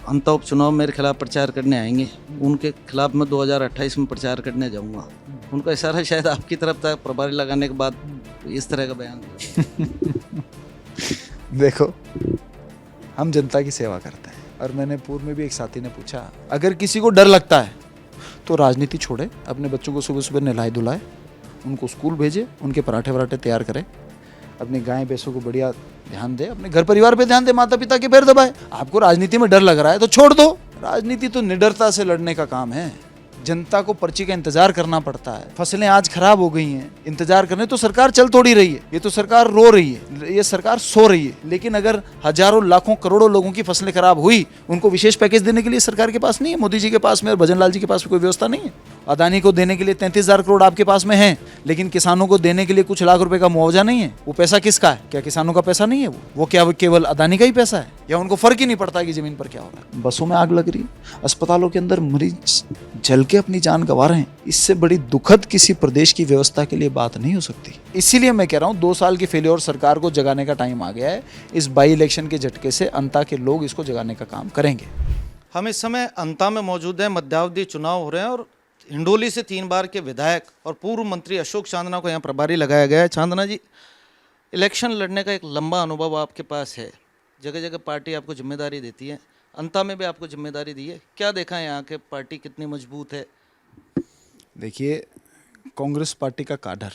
अंता उपचुनाव मेरे खिलाफ प्रचार करने आएंगे, उनके खिलाफ मैं 2028 में प्रचार करने जाऊंगा। उनका इशारा शायद आपकी तरफ था, प्रभारी लगाने के बाद इस तरह का बयान दिया। देखो, हम जनता की सेवा करते हैं और मैंने पूर्व में भी एक साथी ने पूछा, अगर किसी को डर लगता है तो राजनीति छोड़े, अपने बच्चों को सुबह सुबह नहलाए धुलाए, उनको स्कूल भेजे, उनके पराठे वराठे तैयार करें, अपनी गाय भैंसों को बढ़िया ध्यान दे, अपने घर परिवार पे ध्यान दे, माता पिता के पैर दबाए। आपको राजनीति में डर लग रहा है तो छोड़ दो। राजनीति तो निडरता से लड़ने का काम है। जनता को पर्ची का इंतजार करना पड़ता है। फसलें आज खराब हो गई हैं, इंतजार करने तो सरकार चल थोड़ी रही है, ये तो सरकार रो रही है, ये सरकार सो रही है। लेकिन अगर हजारों लाखों करोड़ों लोगों की फसलें खराब हुई, उनको विशेष पैकेज देने के लिए सरकार के पास नहीं है, मोदी जी के पास में और भजन लाल जी के पास में कोई व्यवस्था नहीं है। अदानी को देने के लिए 33,000 करोड़ आपके पास में है, लेकिन किसानों को देने के लिए कुछ लाख रुपए का मुआवजा नहीं है। वो पैसा किसका है? क्या किसानों का पैसा नहीं है? वो क्या केवल अदानी का ही पैसा है? या उनको फर्क ही नहीं पड़ता कि जमीन पर क्या हो रहा है? बसों में आग लग रही है, अस्पतालों के अंदर मरीज जल के अपनी जान गंवा रहे हैं। इससे बड़ी दुखद किसी प्रदेश की व्यवस्था के लिए बात नहीं हो सकती। इसीलिए मैं कह रहा हूँ 2 साल की फेलियर सरकार को जगाने का टाइम आ गया है। इस बाई इलेक्शन के झटके से अंता के लोग इसको जगाने का काम करेंगे। हम इस समय अंता में मौजूद हैं, मध्यावधि चुनाव हो रहे हैं और हिंडोली से 3 बार के विधायक और पूर्व मंत्री अशोक चांदना को यहाँ प्रभारी लगाया गया है। चांदना जी, इलेक्शन लड़ने का एक लंबा अनुभव आपके पास है, जगह जगह पार्टी आपको जिम्मेदारी देती है, अंता में भी आपको जिम्मेदारी दी है, क्या देखा है यहाँ के पार्टी कितनी मजबूत है? देखिए, कांग्रेस पार्टी का काडर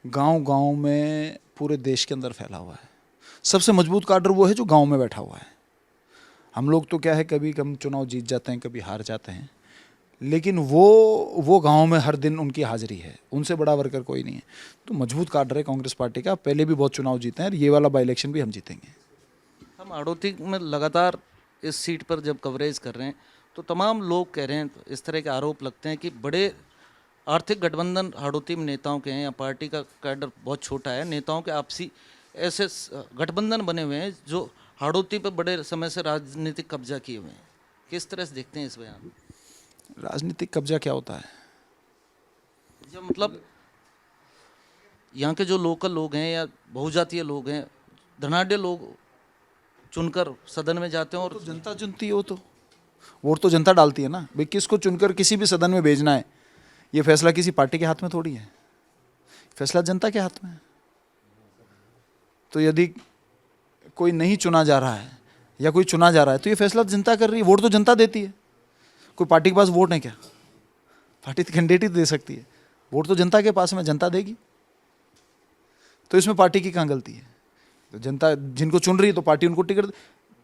गांव-गांव में पूरे देश के अंदर फैला हुआ है। सबसे मजबूत काडर वो है जो गांव में बैठा हुआ है। हम लोग तो क्या है, कभी कम चुनाव जीत जाते हैं, कभी हार जाते हैं, लेकिन वो गांव में हर दिन उनकी हाजिरी है, उनसे बड़ा वर्कर कोई नहीं है। तो मजबूत काडर है कांग्रेस पार्टी का। पहले भी बहुत चुनाव जीते हैं और ये वाला बाई इलेक्शन भी हम जीतेंगे। हम हाड़ौती में लगातार इस सीट पर जब कवरेज कर रहे हैं तो तमाम लोग कह रहे हैं, इस तरह के आरोप लगते हैं कि बड़े आर्थिक गठबंधन हाड़ौती में नेताओं के हैं या पार्टी का कैडर बहुत छोटा है, नेताओं के आपसी ऐसे गठबंधन बने हुए हैं जो हाड़ौती पर बड़े समय से राजनीतिक कब्जा किए हुए हैं। किस तरह से देखते हैं इस बयान? राजनीतिक कब्जा क्या होता है? जब मतलब यहाँ के जो लोकल लोग हैं या बहुजातीय लोग हैं, धनाढ़ लोग चुनकर सदन में जाते हैं और तो जनता चुनती है, वो तो वोट तो जनता डालती है ना भाई। किसको चुनकर किसी भी सदन में भेजना है, ये फैसला किसी पार्टी के हाथ में थोड़ी है, फैसला जनता के हाथ में है। तो यदि कोई नहीं चुना जा रहा है या कोई चुना जा रहा है तो ये फैसला जनता कर रही है, वोट तो जनता देती है। कोई पार्टी के पास वोट है क्या? पार्टी तो कैंडिडेट ही दे सकती है, वोट तो जनता के पास में, जनता देगी। तो इसमें पार्टी की कहाँ गलती है? तो जनता जिनको चुन रही है तो पार्टी उनको टिकट।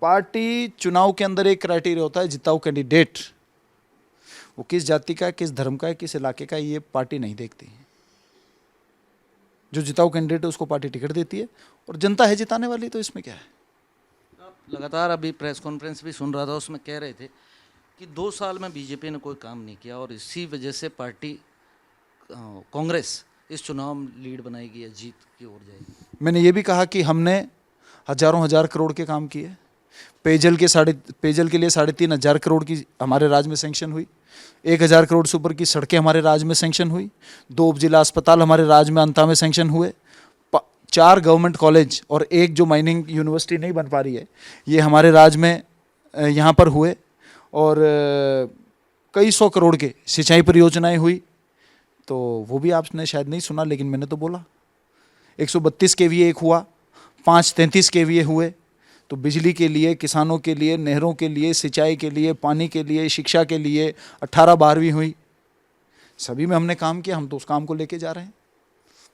पार्टी चुनाव के अंदर एक क्राइटेरिया होता है, जितना वो कैंडिडेट वो किस जाति का है, किस धर्म का है, किस इलाके का है, ये पार्टी नहीं देखती। जो जिताऊ कैंडिडेट है उसको पार्टी टिकट देती है और जनता है जिताने वाली, तो इसमें क्या है? आप लगातार अभी प्रेस कॉन्फ्रेंस भी सुन रहा था, उसमें कह रहे थे कि 2 साल में बीजेपी ने कोई काम नहीं किया और इसी वजह से पार्टी कांग्रेस इस चुनाव में लीड बनाएगी या जीत की ओर जाएगी। मैंने ये भी कहा कि हमने हजारों हजार करोड़ के काम किए। पेयजल के लिए 3,500 करोड़ की हमारे राज्य में सैंक्शन हुई। 1,000 करोड़ से ऊपर की सड़कें हमारे राज्य में सैंक्शन हुई। 2 उपजिला अस्पताल हमारे राज्य में अंता में सैंक्शन हुए। 4 गवर्नमेंट कॉलेज और 1 जो माइनिंग यूनिवर्सिटी नहीं बन पा रही है, ये हमारे राज्य में यहाँ पर हुए। और कई 100 करोड़ के सिंचाई परियोजनाएं हुई। तो वो भी आपने शायद नहीं सुना, लेकिन मैंने तो बोला। 132 केवीए एक हुआ, 5 33 केवीए हुए। तो बिजली के लिए, किसानों के लिए, नहरों के लिए, सिंचाई के लिए, पानी के लिए, शिक्षा के लिए 18 12वीं हुई। सभी में हमने काम किया, हम तो उस काम को लेके जा रहे हैं।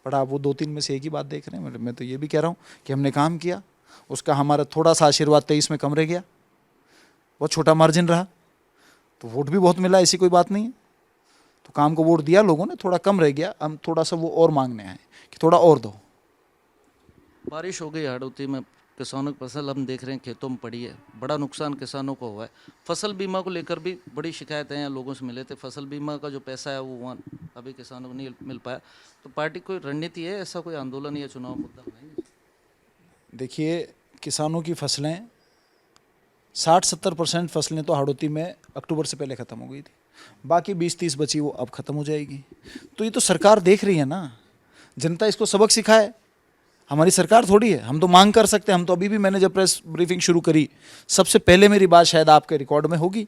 पर आप वो 2-3 में से एक ही बात देख रहे हैं। मैं तो ये भी कह रहा हूँ कि हमने काम किया, उसका हमारा थोड़ा सा आशीर्वाद 23 में कम रह गया, बहुत छोटा मार्जिन रहा। तो वोट भी बहुत मिला, ऐसी कोई बात नहीं है। तो काम को वोट दिया लोगों ने, थोड़ा कम रह गया, हम थोड़ा सा वो और मांगने आए कि थोड़ा और दो। बारिश हो गई हाड़ौती में, किसानों की फसल हम देख रहे हैं खेतों में पड़ी है, बड़ा नुकसान किसानों को हुआ है। फसल बीमा को लेकर भी बड़ी शिकायतें हैं, लोगों से मिले थे, फसल बीमा का जो पैसा है वो वहाँ अभी किसानों को नहीं मिल पाया। तो पार्टी कोई रणनीति है, ऐसा कोई आंदोलन या चुनाव मुद्दा बनाएंगे? देखिए, किसानों की फसलें 60-70% फसलें तो हाड़ौती में अक्टूबर से पहले ख़त्म हो गई थी। बाकी 20-30 बची, वो अब ख़त्म हो जाएगी। तो ये तो सरकार देख रही है ना, जनता इसको सबक सिखाए। हमारी सरकार थोड़ी है, हम तो मांग कर सकते हैं। हम तो अभी भी, मैंने जब प्रेस ब्रीफिंग शुरू करी, सबसे पहले मेरी बात शायद आपके रिकॉर्ड में होगी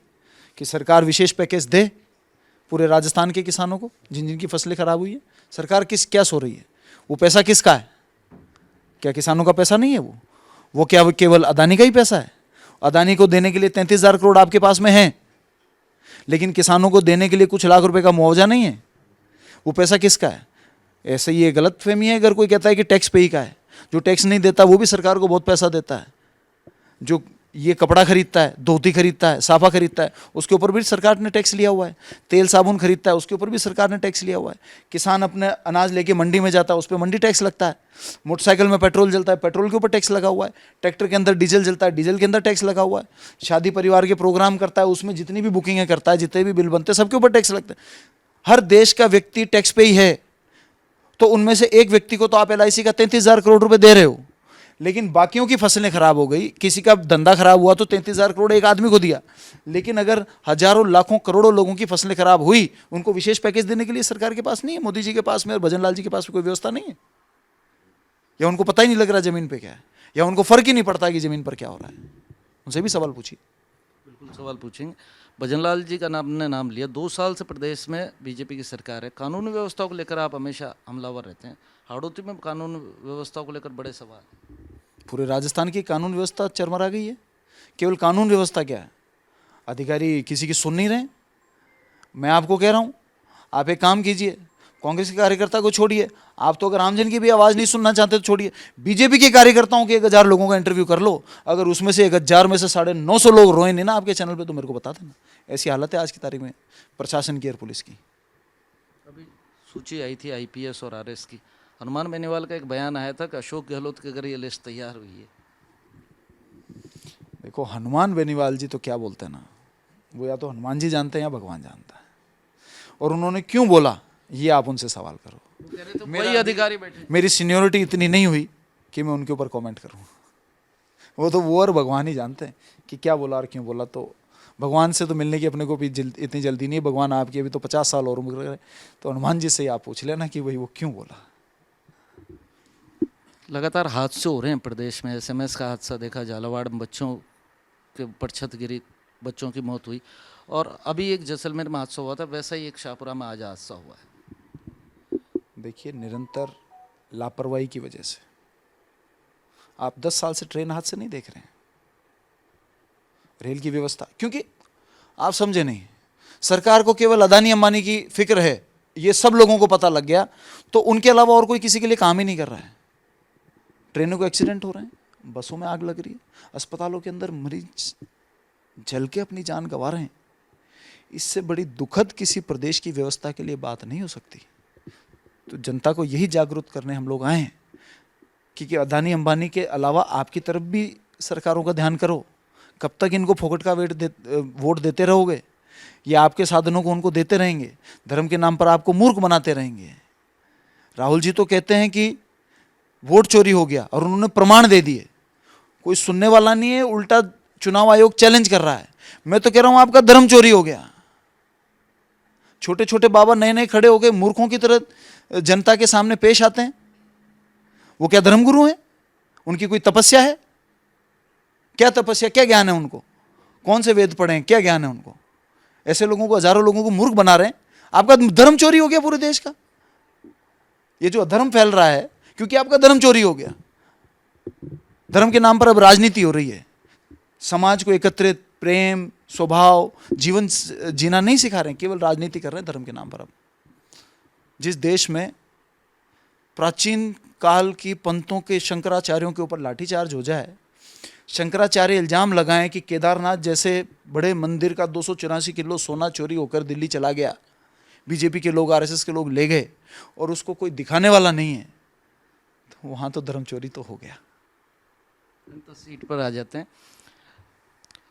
कि सरकार विशेष पैकेज दे पूरे राजस्थान के किसानों को जिन जिनकी फसलें खराब हुई है। सरकार क्या सो रही है? वो पैसा किसका है? क्या किसानों का पैसा नहीं है? वो क्या वो केवल अदानी का ही पैसा है? अदानी को देने के लिए 33,000 करोड़ आपके पास में है, लेकिन किसानों को देने के लिए कुछ लाख रुपए का मुआवजा नहीं है। वो पैसा किसका है? ऐसे ही ये गलत फहमी है अगर कोई कहता है कि टैक्स पे ही का है। जो टैक्स नहीं देता वो भी सरकार को बहुत पैसा देता है। जो ये कपड़ा खरीदता है, धोती खरीदता है, साफा खरीदता है, उसके ऊपर भी सरकार ने टैक्स लिया हुआ है। तेल साबुन खरीदता है, उसके ऊपर भी सरकार ने टैक्स लिया हुआ है। किसान अपने अनाज लेके मंडी में जाता है, उस पर मंडी टैक्स लगता है। मोटरसाइकिल में पेट्रोल जलता है, पेट्रोल के ऊपर टैक्स लगा हुआ है। ट्रैक्टर के अंदर डीजल जलता है, डीजल के अंदर टैक्स लगा हुआ है। शादी परिवार के प्रोग्राम करता है, उसमें जितनी भी बुकिंगें करता है, जितने भी बिल बनते हैं, सबके ऊपर टैक्स लगता है। हर देश का व्यक्ति टैक्स पे ही है। तो उनमें से एक व्यक्ति को तो आप LIC का 33,000 करोड़ रुपए दे रहे हो, लेकिन बाकियों की फसलें खराब हो गई, किसी का धंधा खराब हुआ तो 33,000 करोड़ एक आदमी को दिया। लेकिन अगर हजारों लाखों करोड़ों लोगों की फसलें खराब हुई, उनको विशेष पैकेज देने के लिए सरकार के पास नहीं है, मोदी जी के पास में और भजन लाल जी के पास में कोई व्यवस्था नहीं है, या उनको पता ही नहीं लग रहा जमीन पे क्या है, या उनको फर्क ही नहीं पड़ता कि जमीन पर क्या हो रहा है। उनसे भी सवाल पूछिए। बिल्कुल सवाल पूछेंगे। भजनलाल जी का आपने नाम लिया। 2 साल से प्रदेश में बीजेपी की सरकार है। कानून व्यवस्था को लेकर आप हमेशा हमलावर रहते हैं। हाड़ौती में कानून व्यवस्था को लेकर बड़े सवाल। पूरे राजस्थान की कानून व्यवस्था चरमरा गई है। केवल कानून व्यवस्था क्या है, अधिकारी किसी की सुन नहीं रहे। मैं आपको कह रहा हूँ, आप एक काम कीजिए, कांग्रेस के कार्यकर्ता को छोड़िए, आप तो अगर आमजन की भी आवाज़ नहीं सुनना चाहते तो छोड़िए, बीजेपी के कार्यकर्ताओं के 1,000 लोगों का इंटरव्यू कर लो। अगर उसमें से 1,000 में से 950 लोग रोए नहीं ना आपके चैनल पे, तो मेरे को बता देना। ऐसी हालत है आज की तारीख में प्रशासन की और पुलिस की। अभी सूची आई थी IPS और RS की। हनुमान बेनीवाल का एक बयान आया था कि अशोक गहलोत की अगर ये लिस्ट तैयार हुई है। देखो, हनुमान बेनीवाल जी तो क्या बोलते हैं ना, वो या तो हनुमान जी जानते हैं या भगवान जानता है। और उन्होंने क्यों बोला, ये आप उनसे सवाल करो। कह रहे थे वही अधिकारी बैठे। मेरी सीनियोरिटी इतनी नहीं हुई कि मैं उनके ऊपर कमेंट करूं। वो तो वो और भगवान ही जानते हैं कि क्या बोला और क्यों बोला। तो भगवान से तो मिलने की अपने को भी इतनी जल्दी नहीं है। भगवान आपकी अभी तो 50 साल और उम्र है, तो हनुमान जी से ही आप पूछ लेना कि भाई वो क्यों बोला। लगातार हादसे हो रहे हैं प्रदेश में। SMS का हादसा देखा, झालावाड़ में बच्चों के ऊपर छत गिरी, बच्चों की मौत हुई, और अभी एक जैसलमेर में हादसा हुआ था, वैसा ही एक शाहपुरा में आज हादसा हुआ है। देखिए, निरंतर लापरवाही की वजह से आप 10 साल से ट्रेन हादसे नहीं देख रहे हैं, रेल की व्यवस्था। क्योंकि आप समझे नहीं, सरकार को केवल अदानी अंबानी की फिक्र है, ये सब लोगों को पता लग गया, तो उनके अलावा और कोई किसी के लिए काम ही नहीं कर रहा है। ट्रेनों को एक्सीडेंट हो रहे हैं, बसों में आग लग रही है, अस्पतालों के अंदर मरीज जल के अपनी जान गंवा रहे हैं। इससे बड़ी दुखद किसी प्रदेश की व्यवस्था के लिए बात नहीं हो सकती। तो जनता को यही जागरूक करने हम लोग आए हैं कि अदानी अंबानी के अलावा आपकी तरफ भी सरकारों का ध्यान करो। कब तक इनको फोकट का वोट देते रहोगे, या आपके साधनों को उनको देते रहेंगे, धर्म के नाम पर आपको मूर्ख बनाते रहेंगे। राहुल जी तो कहते हैं कि वोट चोरी हो गया, और उन्होंने प्रमाण दे दिए। कोई सुनने वाला नहीं है, उल्टा चुनाव आयोग चैलेंज कर रहा है। मैं तो कह रहा हूं आपका धर्म चोरी हो गया। छोटे छोटे बाबा नए नए खड़े हो गए, मूर्खों की तरह जनता के सामने पेश आते हैं। वो क्या धर्मगुरु हैं? उनकी कोई तपस्या है? क्या तपस्या, क्या ज्ञान है उनको? कौन से वेद पढ़े हैं, क्या ज्ञान है उनको? ऐसे लोगों को, हजारों लोगों को मूर्ख बना रहे हैं। आपका धर्म चोरी हो गया पूरे देश का। ये जो अधर्म फैल रहा है, क्योंकि आपका धर्म चोरी हो गया। धर्म के नाम पर अब राजनीति हो रही है। समाज को एकत्रित, प्रेम, स्वभाव, जीवन जीना नहीं सिखा रहे हैं, केवल राजनीति कर रहे हैं धर्म के नाम पर। अब जिस देश में प्राचीन काल की पंथों के शंकराचार्यों के ऊपर लाठीचार्ज हो जाए, शंकराचार्य इल्जाम लगाएं कि केदारनाथ जैसे बड़े मंदिर का 284 किलो सोना चोरी होकर दिल्ली चला गया, बीजेपी के लोग, RSS के लोग ले गए, और उसको कोई दिखाने वाला नहीं है, तो वहाँ तो धर्म चोरी तो हो गया। तो सीट पर आ जाते हैं।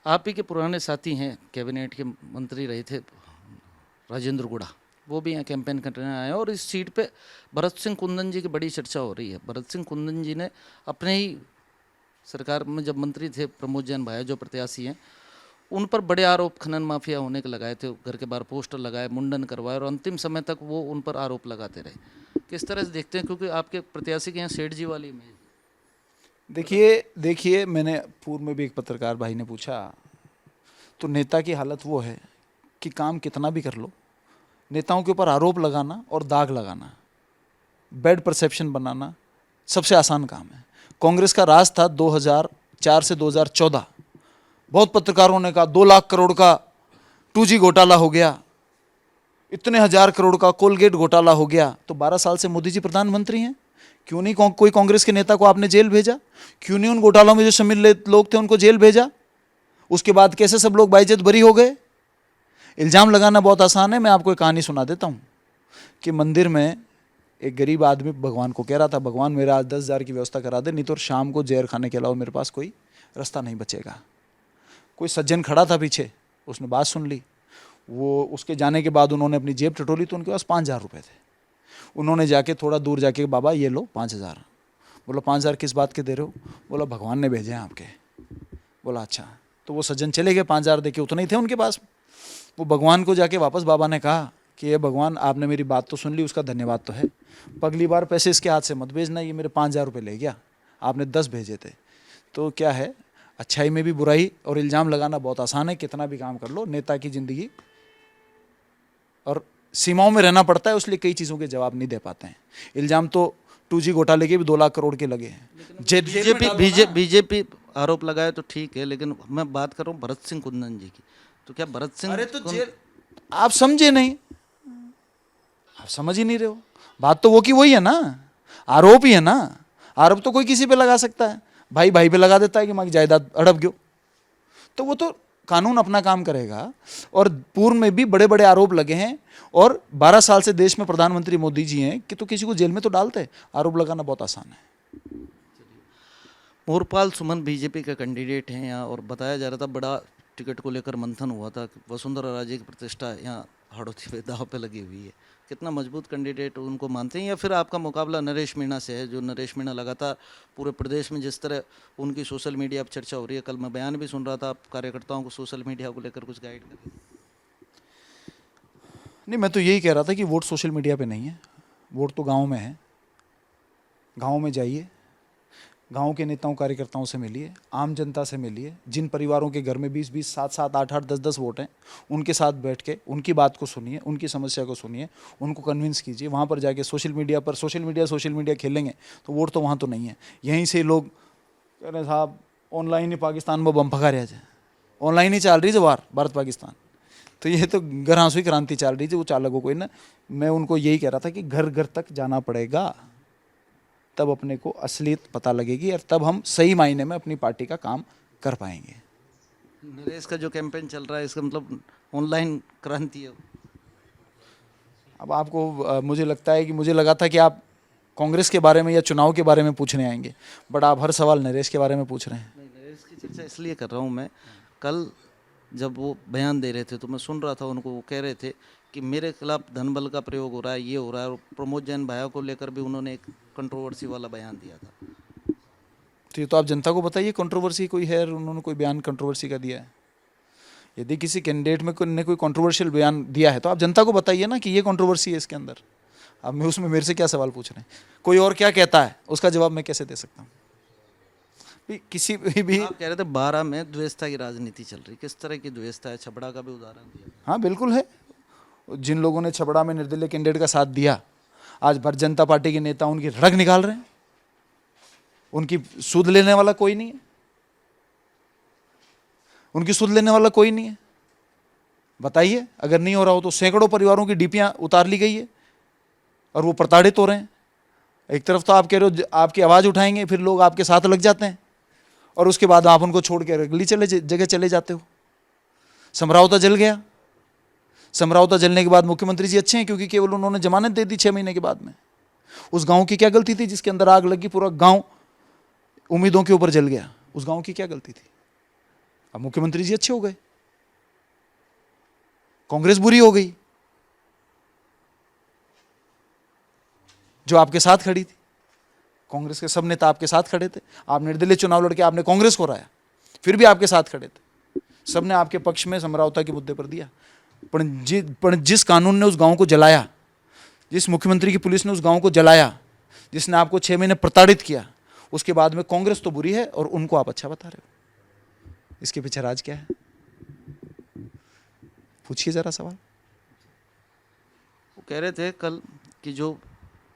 आप ही के पुराने साथी हैं, कैबिनेट के मंत्री रहे थे राजेंद्र गुड़ा, वो भी यहाँ कैंपेन करने आए हैं, और इस सीट पे भरत सिंह कुंदन जी की बड़ी चर्चा हो रही है। भरत सिंह कुंदन जी ने अपने ही सरकार में जब मंत्री थे, प्रमोद जैन भाई जो प्रत्याशी हैं, उन पर बड़े आरोप खनन माफिया होने के लगाए थे, घर के बाहर पोस्टर लगाए, मुंडन करवाए, और अंतिम समय तक वो उन पर आरोप लगाते रहे। किस तरह से देखते हैं, क्योंकि आपके प्रत्याशी के यहाँ सेठ जी वाली इमेज। देखिए देखिए, मैंने पूर्व में भी एक पत्रकार भाई ने पूछा, तो नेता की हालत वो है कि काम कितना भी कर लो, नेताओं के ऊपर आरोप लगाना और दाग लगाना, बैड परसेप्शन बनाना सबसे आसान काम है। कांग्रेस का राज था 2004 से 2014, बहुत पत्रकारों ने कहा 2 लाख करोड़ का 2G घोटाला हो गया, इतने हजार करोड़ का कोलगेट घोटाला हो गया। तो 12 साल से मोदी जी प्रधानमंत्री हैं, क्यों नहीं कोई कांग्रेस के नेता को आपने जेल भेजा? क्यों नहीं उन घोटालों में जो शामिल लोग थे उनको जेल भेजा? उसके बाद कैसे सब लोग बाइज्जत बरी हो गए? इल्ज़ाम लगाना बहुत आसान है। मैं आपको एक कहानी सुना देता हूँ कि मंदिर में एक गरीब आदमी भगवान को कह रहा था, भगवान मेरा आज 10,000 की व्यवस्था करा दे, नहीं तो शाम को जहर खाने के अलावा मेरे पास कोई रास्ता नहीं बचेगा। कोई सज्जन खड़ा था पीछे, उसने बात सुन ली। वो उसके जाने के बाद उन्होंने अपनी जेब टटोली तो उनके पास 5,000 रुपये थे। उन्होंने जाके थोड़ा दूर जाके, बाबा ये लो 5,000। बोला 5,000 किस बात के दे रहे हो? बोला भगवान ने भेजे हैं आपके। बोला अच्छा। तो वो सज्जन चले गए, 5,000 देके उतने ही थे उनके पास। वो भगवान को जाके वापस बाबा ने कहा कि ये भगवान, आपने मेरी बात तो सुन ली, उसका धन्यवाद तो है, अगली बार पैसे इसके हाथ से मत भेजना, ये मेरे 5,000 रुपये ले गया, आपने 10 भेजे थे। तो क्या है, अच्छाई में भी बुराई और इल्ज़ाम लगाना बहुत आसान है, कितना भी काम कर लो। नेता की ज़िंदगी और सीमाओं में रहना पड़ता है, इसलिए कई चीज़ों के जवाब नहीं दे पाते हैं। इल्ज़ाम तो 2G घोटाले के भी 2 लाख करोड़ के लगे हैं। बीजेपी आरोप लगाए तो ठीक है, लेकिन मैं बात कर रहा हूँ भरत सिंह कुंदन जी की। तो क्या भरत सिंह, अरे तो जेल, आप समझे नहीं, आप समझ ही नहीं रहे हो। बात तो वो की वही है ना, आरोप ही है ना। आरोप तो कोई किसी पे लगा सकता है, भाई भाई पे लगा देता है कि माँ की जायदाद हड़प गयो, तो वो तो कानून अपना काम करेगा। और पूर्व में भी बड़े बड़े आरोप लगे हैं, और 12 साल से देश में प्रधानमंत्री मोदी जी हैं कि तो किसी को जेल में तो डालते हैं। आरोप लगाना बहुत आसान है। मोरपाल सुमन बीजेपी का कैंडिडेट हैं यहाँ, और बताया जा रहा था बड़ा टिकट को लेकर मंथन हुआ था। वसुंधरा राजे की प्रतिष्ठा यहाँ हाड़ौती पे दांव पे लगी हुई है। कितना मजबूत कैंडिडेट उनको मानते हैं, या फिर आपका मुकाबला नरेश मीणा से है? जो नरेश मीणा लगातार पूरे प्रदेश में जिस तरह उनकी सोशल मीडिया पर चर्चा हो रही है, कल मैं बयान भी सुन रहा था, आप कार्यकर्ताओं को सोशल मीडिया को लेकर कुछ गाइड करें। नहीं, मैं तो यही कह रहा था कि वोट सोशल मीडिया पे नहीं है, वोट तो गांव में है। गांव में जाइए, गांव के नेताओं कार्यकर्ताओं से मिलिए, आम जनता से मिलिए। जिन परिवारों के घर में 20-20, 7-7, 8-8, 10-10 वोट हैं, उनके साथ बैठ के उनकी बात को सुनिए, उनकी समस्या को सुनिए, उनको कन्विंस कीजिए। वहाँ पर जाके सोशल मीडिया खेलेंगे तो वोट तो वहाँ तो नहीं है। यहीं से लोग कह रहे साहब ऑनलाइन ही पाकिस्तान में बम फंका रहा है, ऑनलाइन ही चल रही है वार भारत पाकिस्तान। तो ये तो घरांसुई क्रांति चल रही थी, वो चालकों को ही ना। मैं उनको यही कह रहा था कि घर घर तक जाना पड़ेगा, तब अपने को असलियत पता लगेगी, और तब हम सही मायने में अपनी पार्टी का काम कर पाएंगे। नरेश का जो कैंपेन चल रहा है, इसका मतलब ऑनलाइन क्रांति है। अब आपको मुझे लगता है कि मुझे लगा था कि आप कांग्रेस के बारे में या चुनाव के बारे में पूछने आएंगे, बट आप हर सवाल नरेश के बारे में पूछ रहे हैं। नहीं, नरेश की चर्चा इसलिए कर रहा हूँ मैं। कल जब वो बयान दे रहे थे तो मैं सुन रहा था उनको, वो कह रहे थे कि मेरे खिलाफ धन बल का प्रयोग हो रहा है, ये हो रहा है। और प्रमोद जैन भाया को लेकर भी उन्होंने एक कंट्रोवर्सी वाला बयान दिया था। तो ये तो आप जनता को बताइए, कंट्रोवर्सी कोई है, उन्होंने कोई बयान कंट्रोवर्सी का दिया है? यदि किसी कैंडिडेट में ने कोई कंट्रोवर्शियल बयान दिया है तो आप जनता को बताइए ना कि ये कंट्रोवर्सी है इसके अंदर। अब मैं उसमें मेरे से क्या सवाल पूछ रहे हैं? कोई और क्या कहता है उसका जवाब मैं कैसे दे सकता हूँ? किसी भी आप कह रहे थे 12 में द्वेषता की राजनीति चल रही, किस तरह की द्वेषता है? छपड़ा का भी उदाहरण दिया। हाँ बिल्कुल है। जिन लोगों ने छपड़ा में निर्दलीय कैंडिडेट का साथ दिया, आज भारतीय जनता पार्टी के नेता उनकी रग निकाल रहे हैं। उनकी सूद लेने वाला कोई नहीं है, उनकी सूद लेने वाला कोई नहीं है। बताइए, अगर नहीं हो रहा हो तो सैकड़ों परिवारों की डीपियां उतार ली गई है और वो प्रताड़ित हो रहे हैं। एक तरफ तो आप कह रहे हो आपकी आवाज़ उठाएंगे, फिर लोग आपके साथ लग जाते हैं, और उसके बाद आप उनको छोड़ के अगली जगह चले जाते हो। समरावता जल गया। समरावता जलने के बाद मुख्यमंत्री जी अच्छे हैं क्योंकि केवल उन्होंने जमानत दे दी 6 महीने के बाद में। उस गांव की क्या गलती थी जिसके अंदर आग लगी, पूरा गांव उम्मीदों के ऊपर जल गया? उस गांव की क्या गलती थी? अब मुख्यमंत्री जी अच्छे हो गए, कांग्रेस बुरी हो गई जो आपके साथ खड़ी थी। कांग्रेस के सब नेता आपके साथ खड़े थे। आप निर्दलीय चुनाव लड़के आपने कांग्रेस को हराया, फिर भी आपके साथ खड़े थे। सबने आपके पक्ष में समझौता के मुद्दे पर दिया। पर जिस कानून ने उस गांव को जलाया, जिस मुख्यमंत्री की पुलिस ने उस गांव को जलाया, जिसने आपको 6 महीने प्रताड़ित किया, उसके बाद में कांग्रेस तो बुरी है और उनको आप अच्छा बता रहे हो। इसके पीछे राज क्या है? पूछिए जरा सवाल। वो कह रहे थे कल कि जो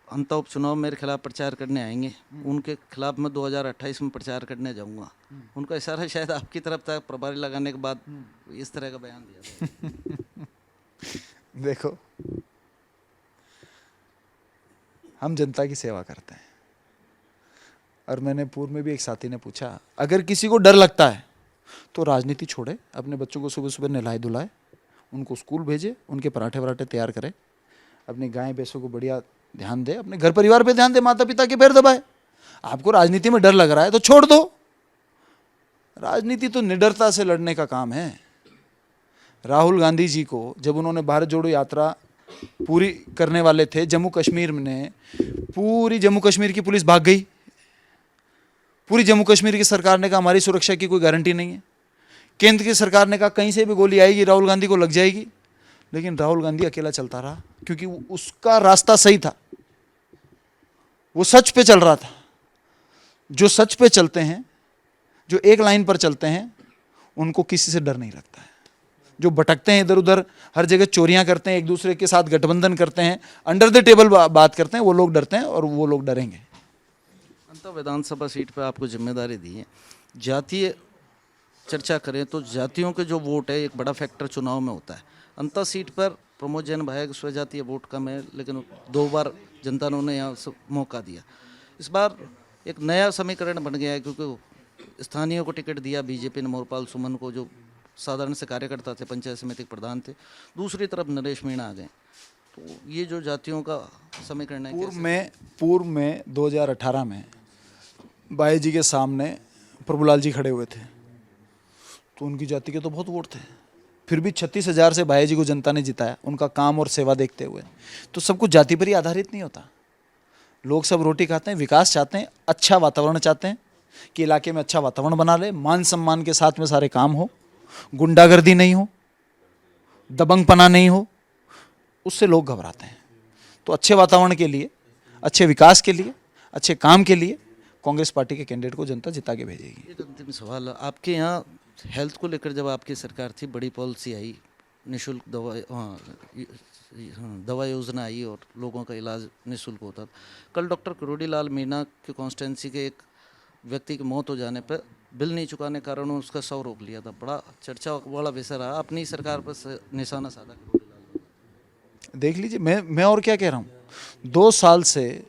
अंत उपचुनाव मेरे खिलाफ प्रचार करने आएंगे उनके खिलाफ मैं 2028 में प्रचार करने जाऊंगा। उनका इशारा शायद आपकी तरफ था, प्रभारी लगाने के बाद इस तरह का बयान दिया था। देखो, हम जनता की सेवा करते हैं और मैंने पूर्व में भी एक साथी ने पूछा, अगर किसी को डर लगता है तो राजनीति छोड़े, अपने बच्चों को सुबह सुबह नहलाए धुलाए, उनको स्कूल भेजे, उनके पराठे वराठे तैयार करे, अपनी गाय भैंसों को बढ़िया ध्यान दे, अपने घर परिवार पे ध्यान दे, माता पिता के पैर दबाए। आपको राजनीति में डर लग रहा है तो छोड़ दो। राजनीति तो निडरता से लड़ने का काम है। राहुल गांधी जी को जब उन्होंने भारत जोड़ो यात्रा पूरी करने वाले थे, जम्मू कश्मीर में पूरी जम्मू कश्मीर की पुलिस भाग गई। पूरी जम्मू कश्मीर की सरकार ने कहा हमारी सुरक्षा की कोई गारंटी नहीं है। केंद्र की सरकार ने कहा कहीं से भी गोली आएगी राहुल गांधी को लग जाएगी। लेकिन राहुल गांधी अकेला चलता रहा क्योंकि उसका रास्ता सही था, वो सच पे चल रहा था। जो सच पे चलते हैं, जो एक लाइन पर चलते हैं, उनको किसी से डर नहीं लगता है। जो भटकते हैं इधर उधर, हर जगह चोरियां करते हैं, एक दूसरे के साथ गठबंधन करते हैं, अंडर द टेबल बात करते हैं, वो लोग डरते हैं और वो लोग डरेंगे। अंत विधानसभा सीट पर आपको जिम्मेदारी दी है, जातीय चर्चा करें तो जातियों के जो वोट है एक बड़ा फैक्टर चुनाव में होता है। अंता सीट पर प्रमोद जैन भाई का स्वजातीय वोट कम है, लेकिन 2 बार जनता ने उन्हें यहाँ मौका दिया। इस बार एक नया समीकरण बन गया है क्योंकि स्थानीय को टिकट दिया बीजेपी ने मोरपाल सुमन को, जो साधारण से कार्यकर्ता थे, पंचायत समिति के प्रधान थे। दूसरी तरफ नरेश मीणा आ गए। तो ये जो जातियों का समीकरण है, पूर्व में 2018 में बाई जी के सामने प्रभुलाल जी खड़े हुए थे तो उनकी जाति के तो बहुत वोट थे, फिर भी 36,000 से भाई जी को जनता ने जिताया, उनका काम और सेवा देखते हुए। तो सब कुछ जाति पर ही आधारित नहीं होता। लोग सब रोटी खाते हैं, विकास चाहते हैं, अच्छा वातावरण चाहते हैं कि इलाके में अच्छा वातावरण बना ले, मान सम्मान के साथ में सारे काम हो, गुंडागर्दी नहीं हो, दबंगपना नहीं हो, उससे लोग घबराते हैं। तो अच्छे वातावरण के लिए, अच्छे विकास के लिए, अच्छे काम के लिए कांग्रेस पार्टी के कैंडिडेट को जनता जिता के भेजेगी। एक अंतिम सवाल है, आपके यहाँ हेल्थ को लेकर जब आपकी सरकार थी, बड़ी पॉलिसी आई, निःशुल्क दवा योजना आई और लोगों का इलाज निःशुल्क होता था। कल डॉक्टर करोड़ीलाल मीणा के कॉन्स्टिट्यूंसी के एक व्यक्ति की मौत हो जाने पर बिल नहीं चुकाने के कारण उसका 100 रोक लिया था। बड़ा चर्चा वाला विषय रहा, अपनी सरकार पर निशाना साधा करोड़ीलाल। देख लीजिए, मैं और क्या कह रहा हूँ। 2 साल से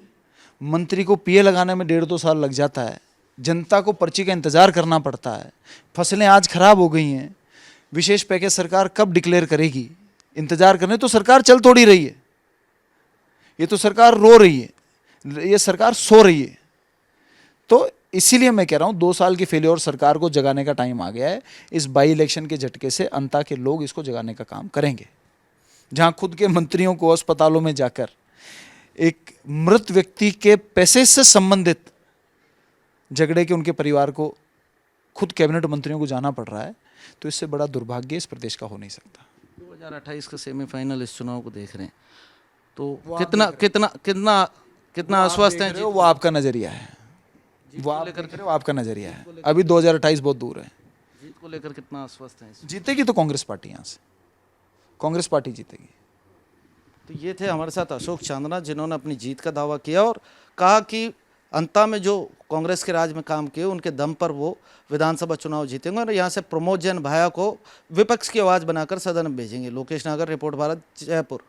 मंत्री को पीए लगाने में 1.5-2 साल लग जाता है, जनता को पर्ची का इंतजार करना पड़ता है, फसलें आज खराब हो गई हैं, विशेष पैकेज सरकार कब डिक्लेयर करेगी, इंतजार करने। तो सरकार चल थोड़ी रही है, ये तो सरकार रो रही है, ये सरकार सो रही है। तो इसीलिए मैं कह रहा हूँ 2 साल की फेलियर सरकार को जगाने का टाइम आ गया है। इस बाई इलेक्शन के झटके से अंता के लोग इसको जगाने का काम करेंगे। जहाँ खुद के मंत्रियों को अस्पतालों में जाकर एक मृत व्यक्ति के पैसे से संबंधित झगड़े के उनके परिवार को खुद कैबिनेट मंत्रियों को जाना पड़ रहा है, तो इससे बड़ा दुर्भाग्य इस प्रदेश का हो नहीं सकता। 2028 का सेमीफाइनल इस चुनाव को देख रहे हैं तो कितना आश्वस्त हैं? वो आपका नजरिया है, वो आप लेकर के आपका नजरिया है। अभी 2028 बहुत दूर है। जीत को लेकर कितना आश्वस्त हैं? जीतेगी तो कांग्रेस पार्टी, यहाँ से कांग्रेस पार्टी जीतेगी। तो ये थे हमारे साथ अशोक चांदना, जिन्होंने अपनी जीत का दावा किया और कहा कि अंता में जो कांग्रेस के राज में काम किए उनके दम पर वो विधानसभा चुनाव जीतेंगे और यहाँ से प्रमोद जैन भाया को विपक्ष की आवाज़ बनाकर सदन में भेजेंगे। लोकेश नागर, रिपोर्ट भारत, जयपुर।